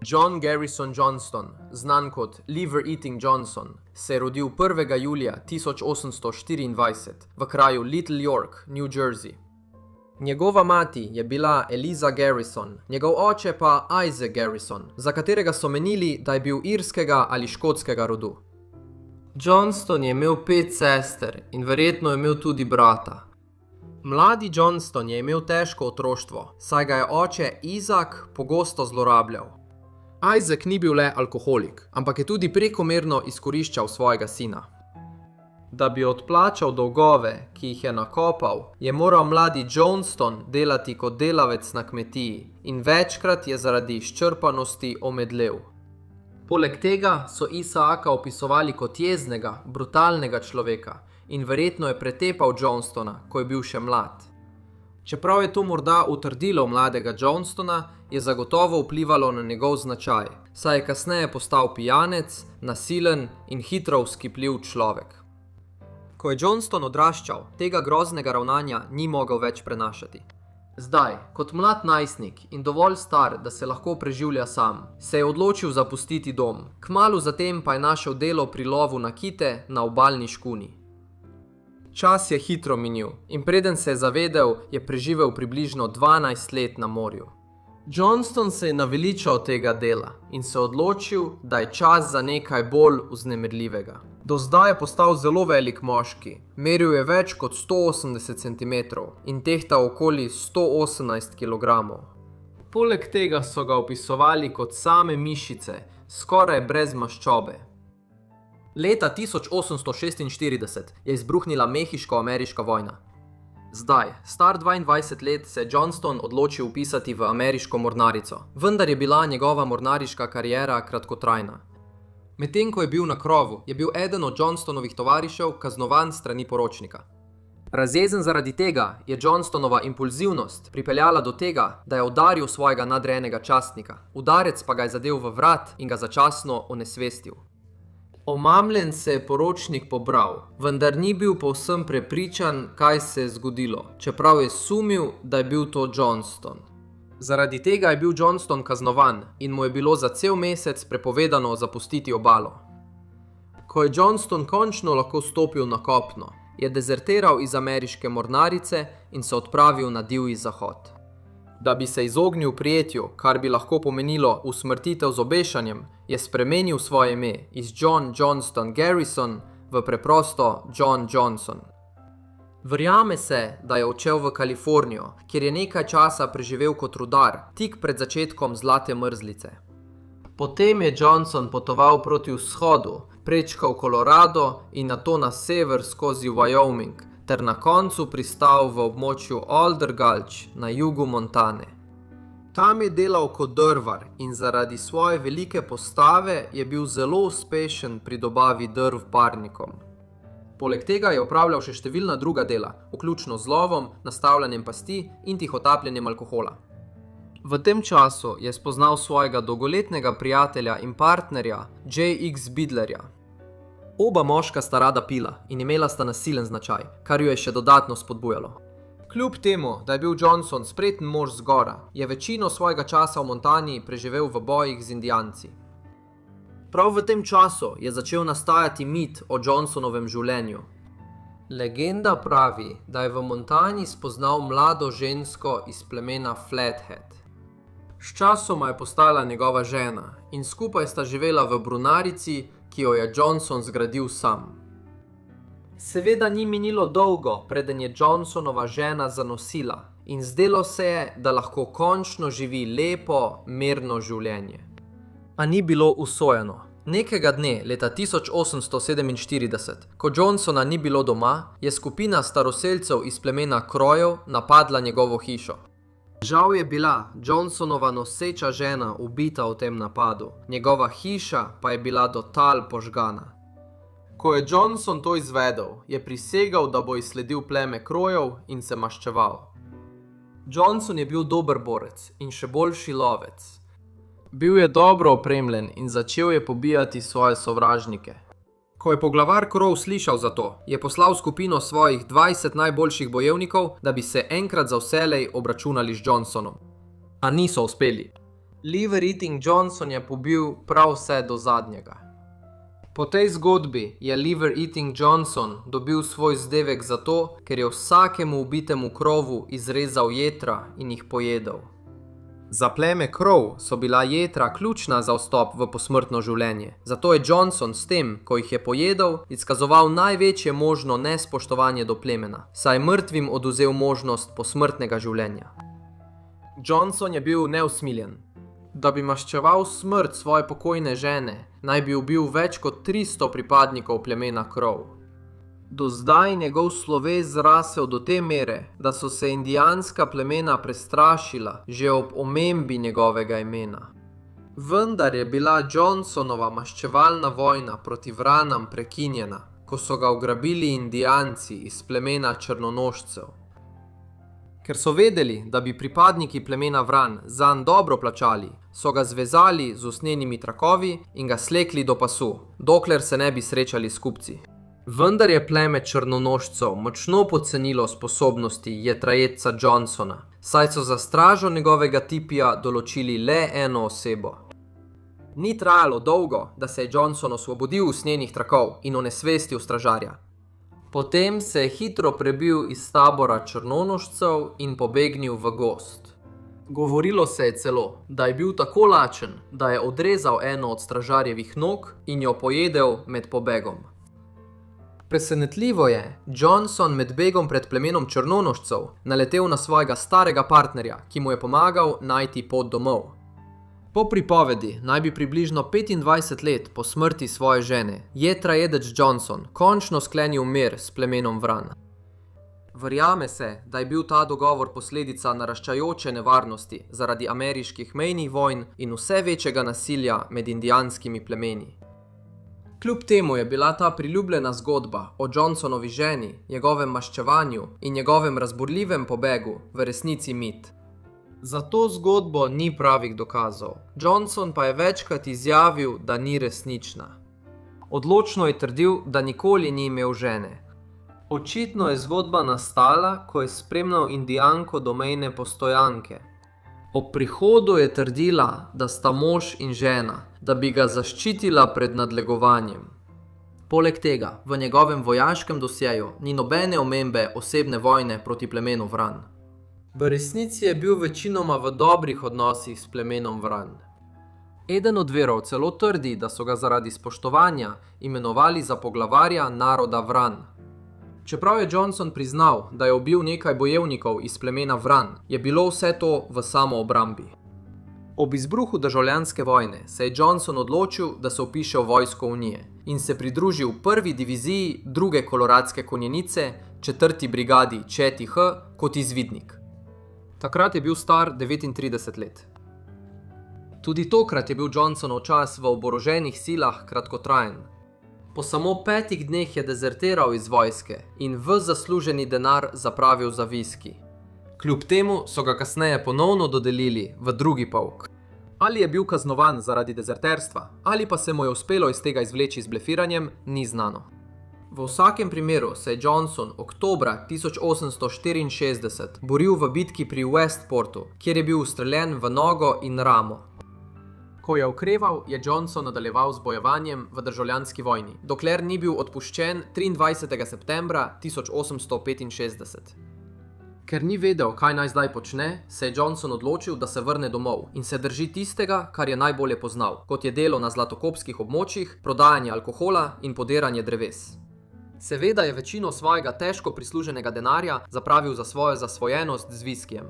John Garrison Johnston, znan kot Liver Eating Johnson, se je rodil 1. julija 1824 v kraju Little York, New Jersey. Njegova mati je bila Eliza Garrison, njegov oče pa Isaac Garrison, za katerega so menili, da je bil irskega ali škotskega rodu. Johnston je imel 5 sester in verjetno je imel tudi brata. Mladi Johnston je imel težko otroštvo, saj ga je oče Isaac pogosto zlorabljal. Isaac ni bil le alkoholik, ampak je tudi prekomerno izkoriščal svojega sina. Da bi odplačal dolgove, ki jih je nakopal, je moral mladi Johnston delati kot delavec na kmetiji in večkrat je zaradi izčrpanosti omedlel. Poleg tega so Isaaka opisovali kot jeznega, brutalnega človeka in verjetno je pretepal Johnstona, ko je bil še mlad. Čeprav je to morda utrdilo mladega Johnstona, je zagotovo vplivalo na njegov značaj, saj je kasneje postal pijanec, nasilen in hitro vzkipljiv človek. Ko je Johnston odraščal, tega groznega ravnanja ni mogel več prenašati. Zdaj, kot mlad najstnik in dovolj star, da se lahko preživlja sam, se je odločil zapustiti dom. Kmalu zatem pa je našel delo pri lovu na kite na obalni škuni. Čas je hitro minil in preden se je zavedel, je preživel približno 12 let na morju. Johnston se je naveličal tega dela in se odločil, da je čas za nekaj bolj vznemirljivega. Do zdaj je postal zelo velik moški, meril je več kot 180 cm in tehtal okoli 118 kg. Poleg tega so ga opisovali kot same mišice, skoraj brez maščobe. Leta 1846 je izbruhnila mehiško-ameriška vojna. Zdaj, star 22 let, se je Johnston odločil vpisati v ameriško mornarico, vendar je bila njegova mornariška kariera kratkotrajna. Medtem ko je bil na krovu, je bil eden od Johnstonovih tovarišev kaznovan strani poročnika. Razjezen zaradi tega je Johnstonova impulzivnost pripeljala do tega, da je udaril svojega nadrejenega častnika. Udarec pa ga je zadel v vrat in ga začasno onesvestil. Omamljen se je poročnik pobral, vendar ni bil povsem prepričan, kaj se je zgodilo, čeprav je sumil, da je bil to Johnston. Zaradi tega je bil Johnston kaznovan in mu je bilo za cel mesec prepovedano zapustiti obalo. Ko je Johnston končno lahko stopil na kopno, je dezertiral iz ameriške mornarice in se odpravil na divji zahod. Da bi se izognil prijetju, kar bi lahko pomenilo usmrtitev z obešanjem, je spremenil svoje ime iz John Johnston Garrison v preprosto John Johnson. Verjame se, da je odšel v Kalifornijo, kjer je nekaj časa preživel kot rudar, tik pred začetkom Zlate mrzlice. Potem je Johnson potoval proti vzhodu, prečkal Colorado in nato na sever skozi Wyoming, ter na koncu pristal v območju Alder Gulch na jugu Montane. Tam je delal kot drvar in zaradi svoje velike postave je bil zelo uspešen pri dobavi drv parnikom. Poleg tega je opravljal še številna druga dela, vključno z lovom, nastavljanjem pasti in tihotapljenjem alkohola. V tem času je spoznal svojega dolgoletnega prijatelja in partnerja J.X. Bidlerja. Oba moška sta rada pila in imela sta nasilen značaj, kar jo je še dodatno spodbujalo. Kljub temu, da je bil Johnson spreten mož z gora, je večino svojega časa v Montani preživel v bojih z Indijanci. Prav v tem času je začel nastajati mit o Johnsonovem življenju. Legenda pravi, da je v Montani spoznal mlado žensko iz plemena Flathead. Sčasoma je postala njegova žena in skupaj sta živela v brunarici, ki jo je Johnson zgradil sam. Seveda ni minilo dolgo, preden je Johnsonova žena zanosila in zdelo se je, da lahko končno živi lepo, mirno življenje. A ni bilo usojeno. Nekega dne, leta 1847, ko Johnsona ni bilo doma, je skupina staroselcev iz plemena Crowejev napadla njegovo hišo. Žal je bila Johnsonova noseča žena ubita v tem napadu, njegova hiša pa je bila do tal požgana. Ko je Johnson to izvedel, je prisegal, da bo izsledil pleme Crowejev in se maščeval. Johnson je bil dober borec in še boljši lovec. Bil je dobro opremljen in začel je pobijati svoje sovražnike. Ko je poglavar Crowe slišal za to, je poslal skupino svojih 20 najboljših bojevnikov, da bi se enkrat za vselej obračunali z Johnsonom. A niso uspeli. Liver Eating Johnson je pobil prav vse do zadnjega. Po tej zgodbi je Liver Eating Johnson dobil svoj vzdevek zato, ker je vsakemu ubitemu krovu izrezal jetra in jih pojedel. Za pleme krov so bila jetra ključna za vstop v posmrtno življenje, zato je Johnson s tem, ko jih je pojedel, izkazoval največje možno nespoštovanje do plemena, saj je mrtvim oduzel možnost posmrtnega življenja. Johnson je bil neusmiljen. Da bi maščeval smrt svoje pokojne žene, naj bi ubil več kot 300 pripadnikov plemena krov. Do zdaj njegov sloves zrasel do te mere, da so se indijanska plemena prestrašila že ob omembi njegovega imena. Vendar je bila Johnsonova maščevalna vojna proti Vranam prekinjena, ko so ga ugrabili Indijanci iz plemena črnonožcev. Ker so vedeli, da bi pripadniki plemena Vran zanj dobro plačali, so ga zvezali z usnjenimi trakovi in ga slekli do pasu, dokler se ne bi srečali s kupci. Vendar je pleme črnonožcev močno podcenilo sposobnosti jetrajedca Johnsona, saj so za stražo njegovega tipija določili le eno osebo. Ni trajalo dolgo, da se je Johnson osvobodil usnjenih trakov in onesvestil stražarja. Potem se je hitro prebil iz tabora črnonožcev in pobegnil v gozd. Govorilo se je celo, da je bil tako lačen, da je odrezal eno od stražarjevih nog in jo pojedel med pobegom. Presenetljivo je, Johnson med begom pred plemenom črnonožcev naletel na svojega starega partnerja, ki mu je pomagal najti pot domov. Po pripovedi naj bi približno 25 let po smrti svoje žene jetrajedec Johnson končno sklenil mir s plemenom Vran. Verjame se, da je bil ta dogovor posledica naraščajoče nevarnosti zaradi ameriških mejnih vojn in vse večjega nasilja med indijanskimi plemeni. Kljub temu je bila ta priljubljena zgodba o Johnsonovi ženi, njegovem maščevanju in njegovem razburljivem pobegu v resnici mit. Za to zgodbo ni pravih dokazov. Johnson pa je večkrat izjavil, da ni resnična. Odločno je trdil, da nikoli ni imel žene. Očitno je zgodba nastala, ko je spremljal Indijanko do mejne postojanke. Ob prihodu je trdila, da sta mož in žena, da bi ga zaščitila pred nadlegovanjem. Poleg tega, v njegovem vojaškem dosjeju ni nobene omembe osebne vojne proti plemenu Vran. V resnici je bil večinoma v dobrih odnosih s plemenom Vran. Eden od virov celo trdi, da so ga zaradi spoštovanja imenovali za poglavarja naroda Vran. Čeprav je Johnson priznal, da je ubil nekaj bojevnikov iz plemena Vran, je bilo vse to v samoobrambi. Ob izbruhu državljanske vojne se je Johnson odločil, da se vpiše v vojsko Unije in se pridružil prvi diviziji 2. koloradske konjenice 4. brigadi Chetty H kot izvidnik. Takrat je bil star 39 let. Tudi tokrat je bil Johnsonov čas v oboroženih silah kratkotrajen. Po samo 5 dneh je dezertiral iz vojske in ves zasluženi denar zapravil za viski. Kljub temu so ga kasneje ponovno dodelili v drugi polk. Ali je bil kaznovan zaradi dezerterstva, ali pa se mu je uspelo iz tega izvleči z blefiranjem, ni znano. V vsakem primeru se je Johnson oktobra 1864 boril v bitki pri Westportu, kjer je bil ustreljen v nogo in ramo. Ko je okreval, je Johnson nadaljeval z bojevanjem v državljanski vojni, dokler ni bil odpuščen 23. septembra 1865. Ker ni vedel, kaj naj zdaj počne, se je Johnson odločil, da se vrne domov in se drži tistega, kar je najbolje poznal, kot je delo na zlatokopskih območjih, prodajanje alkohola in podiranje dreves. Seveda je večino svojega težko prisluženega denarja zapravil za svojo zasvojenost z viskijem.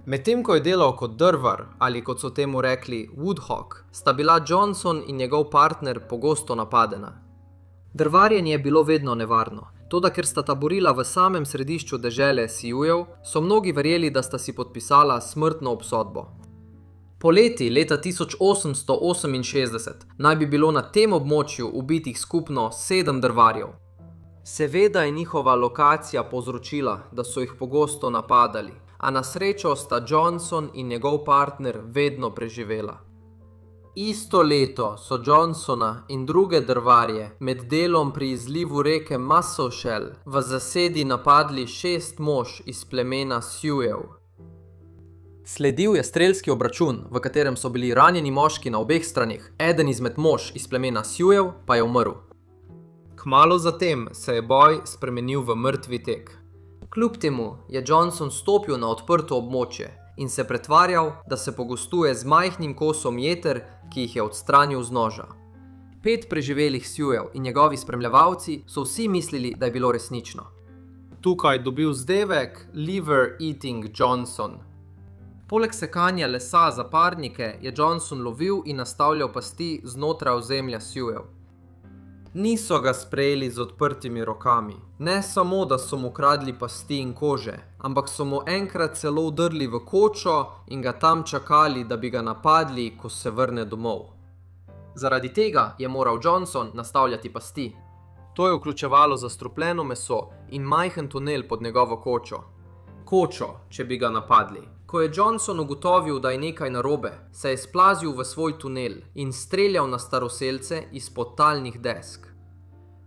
Medtem ko je delal kot drvar, ali kot so temu rekli woodhawk, sta bila Johnson in njegov partner pogosto napadena. Drvarjenje je bilo vedno nevarno, toda ker sta taborila v samem središču dežele Siouxev, so mnogi verjeli, da sta si podpisala smrtno obsodbo. Poleti leta 1868 naj bi bilo na tem območju ubitih skupno 7 drvarjev. Seveda je njihova lokacija povzročila, da so jih pogosto napadali, a na srečo sta Johnson in njegov partner vedno preživela. Isto leto so Johnsona in druge drvarje med delom pri izlivu reke Musselshell v zasedi napadli 6 mož iz plemena Siouxev. Sledil je strelski obračun, v katerem so bili ranjeni moški na obeh stranih, eden izmed mož iz plemena Siouxev pa je umrl. Kmalu zatem se je boj spremenil v mrtvi tek. Kljub temu je Johnson stopil na odprto območje in se pretvarjal, da se pogostuje z majhnim kosom jeter, ki jih je odstranil z noža. 5 preživelih Siouxev in njegovi spremljevalci so vsi mislili, da je bilo resnično. Tukaj dobil zdevek Liver Eating Johnson. Poleg sekanja lesa za parnike je Johnson lovil in nastavljal pasti znotraj ozemlja Siouxev. Niso ga sprejeli z odprtimi rokami. Ne samo, da so mu kradli pasti in kože, ampak so mu enkrat celo vdrli v kočo in ga tam čakali, da bi ga napadli, ko se vrne domov. Zaradi tega je moral Johnson nastavljati pasti. To je vključevalo zastrupljeno meso in majhen tunel pod njegovo kočo. Kočo, če bi ga napadli. Ko je Johnson ugotovil, da je nekaj narobe, se je splazil v svoj tunel in streljal na staroselce izpod talnih desk.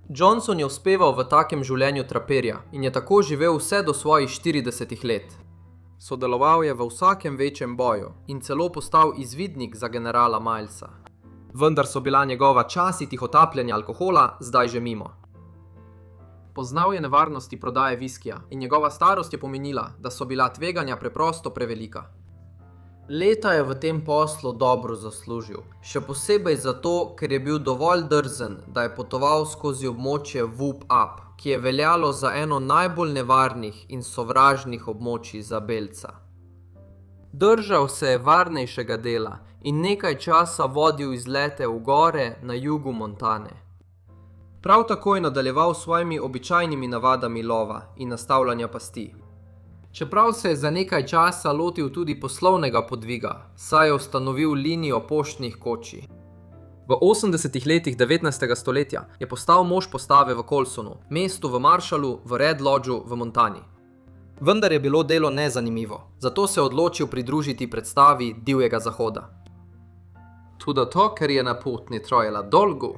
Johnson je uspeval v takem življenju traperja in je tako živel vse do svojih 40 let. Sodeloval je v vsakem večjem boju in celo postal izvidnik za generala Milesa. Vendar so bila njegova časi tihotapljenja alkohola zdaj že mimo. Poznal je nevarnosti prodaje viskija in njegova starost je pomenila, da so bila tveganja preprosto prevelika. Leta je v tem poslu dobro zaslužil, še posebej zato, ker je bil dovolj drzen, da je potoval skozi območje Whoop Up, ki je veljalo za eno najbolj nevarnih in sovražnih območij za belca. Držal se je varnejšega dela in nekaj časa vodil izlete v gore na jugu Montane. Prav tako je nadaljeval s svojimi običajnimi navadami lova in nastavljanja pasti. Čeprav se je za nekaj časa lotil tudi poslovnega podviga, saj je ustanovil linijo poštnih kočij. V 80. letih 19. stoletja je postal mož postave v Colsonu, mestu v Marshallu v Red Lodgeu v Montani. Vendar je bilo delo nezanimivo, zato se je odločil pridružiti predstavi Divjega zahoda. Tudi to, ker je na pot ni trajala dolgo.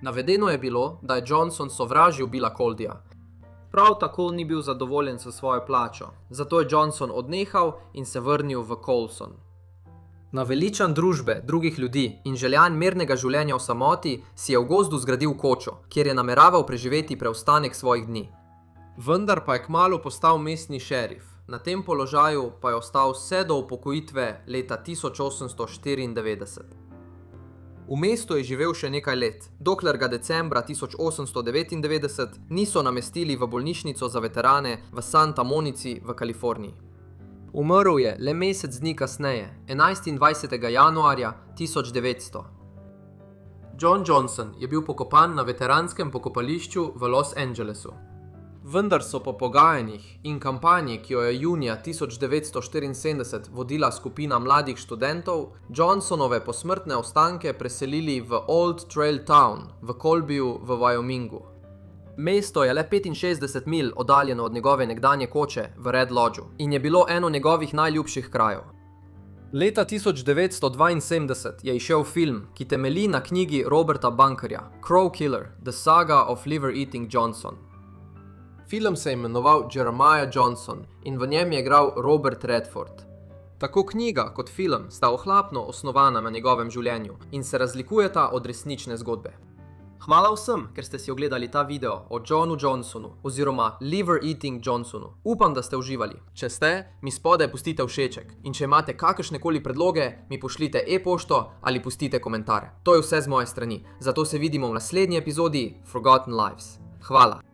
Navedeno je bilo, da je Johnson sovražil Billa Coldija. Prav tako ni bil zadovoljen s svojo plačo, zato je Johnson odnehal in se vrnil v Colson. Naveličan družbe drugih ljudi in željan mirnega življenja v samoti si je v gozdu zgradil kočo, kjer je nameraval preživeti preostanek svojih dni. Vendar pa je kmalu postal mestni šerif, na tem položaju pa je ostal vse do upokojitve leta 1894. V mestu je živel še nekaj let, dokler ga decembra 1899 niso namestili v bolnišnico za veterane v Santa Monici v Kaliforniji. Umrl je le mesec dni kasneje, 21. januarja 1900. John Johnson je bil pokopan na veteranskem pokopališču v Los Angelesu. Vendar so po pogajanjih in kampanji, ki jo je junija 1974 vodila skupina mladih študentov, Johnsonove posmrtne ostanke preselili v Old Trail Town v Colbyu v Wyomingu. Mesto je le 65 milj oddaljeno od njegove nekdanje koče v Red Lodgeu in je bilo eno njegovih najljubših krajev. Leta 1972 je izšel film, ki temelji na knjigi Roberta Bunkerja Crow Killer, The Saga of Liver Eating Johnson. Film se je imenoval Jeremiah Johnson in v njem je igral Robert Redford. Tako knjiga kot film sta ohlapno osnovana na njegovem življenju in se razlikujeta od resnične zgodbe. Hvala vsem, ker ste si ogledali ta video o Johnu Johnsonu oziroma Liver Eating Johnsonu. Upam, da ste uživali. Če ste, mi spodaj pustite všeček in če imate kakršnekoli predloge, mi pošljite e-pošto ali pustite komentar. To je vse z moje strani, zato se vidimo v naslednji epizodi Forgotten Lives. Hvala.